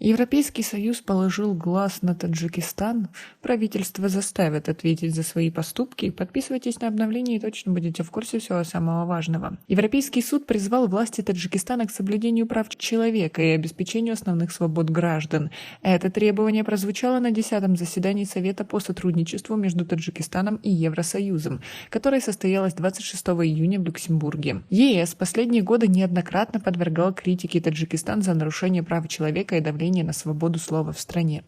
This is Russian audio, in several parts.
Европейский Союз положил глаз на Таджикистан. Правительство заставит ответить за свои поступки. Подписывайтесь на обновление и точно будете в курсе всего самого важного. Европейский суд призвал власти Таджикистана к соблюдению прав человека и обеспечению основных свобод граждан. Это требование прозвучало на 10-м заседании Совета по сотрудничеству между Таджикистаном и Евросоюзом, которое состоялось 26 июня в Люксембурге. ЕС последние годы неоднократно подвергал критике Таджикистан за нарушение прав человека и давление на свободу слова в стране.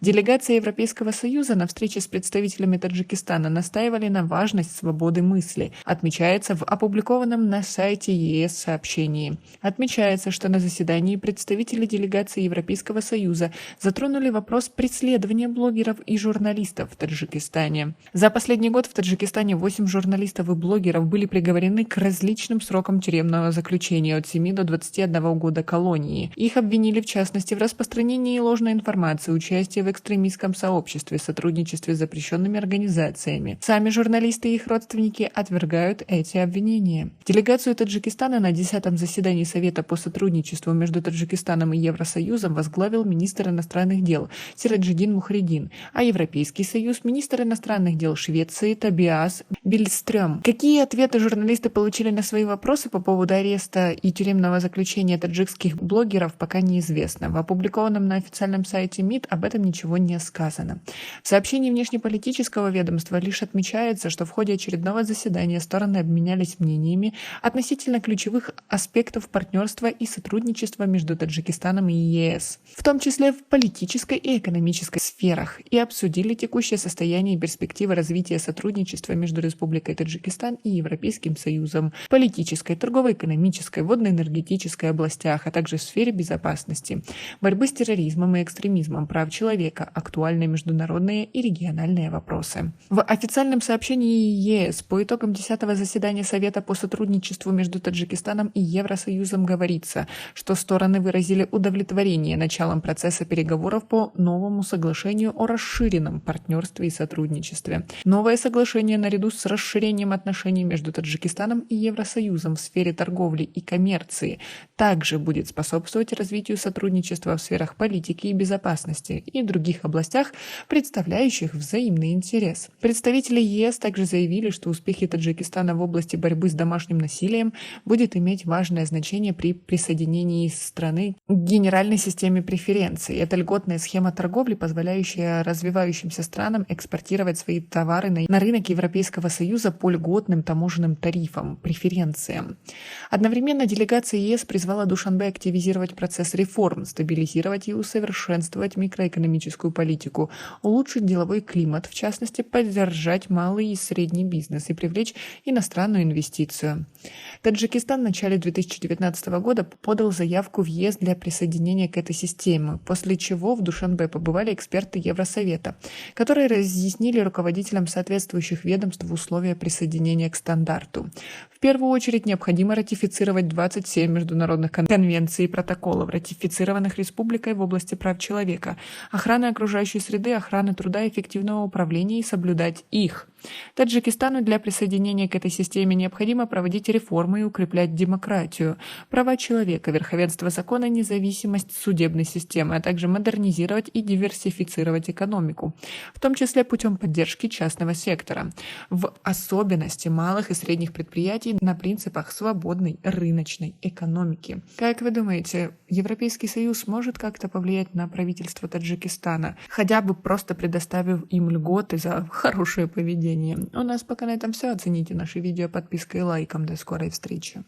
Делегация Европейского Союза на встрече с представителями Таджикистана настаивали на важности свободы мысли, отмечается в опубликованном на сайте ЕС сообщении. Отмечается, что на заседании представители делегации Европейского Союза затронули вопрос преследования блогеров и журналистов в Таджикистане. За последний год в Таджикистане 8 журналистов и блогеров были приговорены к различным срокам тюремного заключения от 7 до 21 года колонии. Их обвинили в частности в распространении ложной информации, участии в экстремистском сообществе, сотрудничестве с запрещенными организациями. Сами журналисты и их родственники отвергают эти обвинения. Делегацию Таджикистана на 10-м заседании Совета по сотрудничеству между Таджикистаном и Евросоюзом возглавил министр иностранных дел Сираджиддин Мухридин, а Европейский Союз – министр иностранных дел Швеции Тобиас Биллстрём. Какие ответы журналисты получили на свои вопросы по поводу ареста и тюремного заключения таджикских блогеров, пока неизвестно. В опубликованном на официальном сайте МИД об этом ничего не сказано. В сообщении внешнеполитического ведомства лишь отмечается, что в ходе очередного заседания стороны обменялись мнениями относительно ключевых аспектов партнерства и сотрудничества между Таджикистаном и ЕС, в том числе в политической и экономической сферах, и обсудили текущее состояние и перспективы развития сотрудничества между Республикой Таджикистан и Европейским Союзом в политической, торгово-экономической, водно-энергетической областях, а также в сфере безопасности, борьбы с терроризмом и экстремизмом, прав человека, актуальные международные и региональные вопросы. В официальном сообщении ЕС по итогам 10-го заседания Совета по сотрудничеству между Таджикистаном и Евросоюзом говорится, что стороны выразили удовлетворение началом процесса переговоров по новому соглашению о расширенном партнерстве и сотрудничестве. Новое соглашение, наряду с расширением отношений между Таджикистаном и Евросоюзом в сфере торговли и коммерции, также будет способствовать развитию сотрудничества в сферах политики и безопасности и других областях, представляющих взаимный интерес. Представители ЕС также заявили, что успехи Таджикистана в области борьбы с домашним насилием будет иметь важное значение при присоединении страны к генеральной системе преференций. Это льготная схема торговли, позволяющая развивающимся странам экспортировать свои товары на рынок Европейского Союза по льготным таможенным тарифам, преференциям. Одновременно делегация ЕС призвала Душанбе активизировать процесс реформ, стабилизировать и усовершенствовать микроэкономическую политику, улучшить деловой климат, в частности, поддержать малый и средний бизнес и привлечь иностранную инвестицию. Таджикистан в начале 2019 года подал заявку в ЕС для присоединения к этой системе, после чего в Душанбе побывали эксперты Евросовета, которые разъяснили руководителям соответствующих ведомств условия присоединения к стандарту. В первую очередь необходимо ратифицировать 27 международных конвенций и протоколов, ратифицированных республикой в области прав человека, охраны окружающей среды, охраны труда, эффективного управления и соблюдать их. Таджикистану для присоединения к этой системе необходимо проводить реформы и укреплять демократию, права человека, верховенство закона, независимость судебной системы, а также модернизировать и диверсифицировать экономику, в том числе путем поддержки частного сектора, в особенности малых и средних предприятий на принципах свободной рыночной экономики. Как вы думаете, Европейский Союз может как-то повлиять на правительство Таджикистана, хотя бы просто предоставив им льготы за хорошее поведение? У нас пока на этом все. Оцените наше видео подпиской и лайком. До скорой встречи.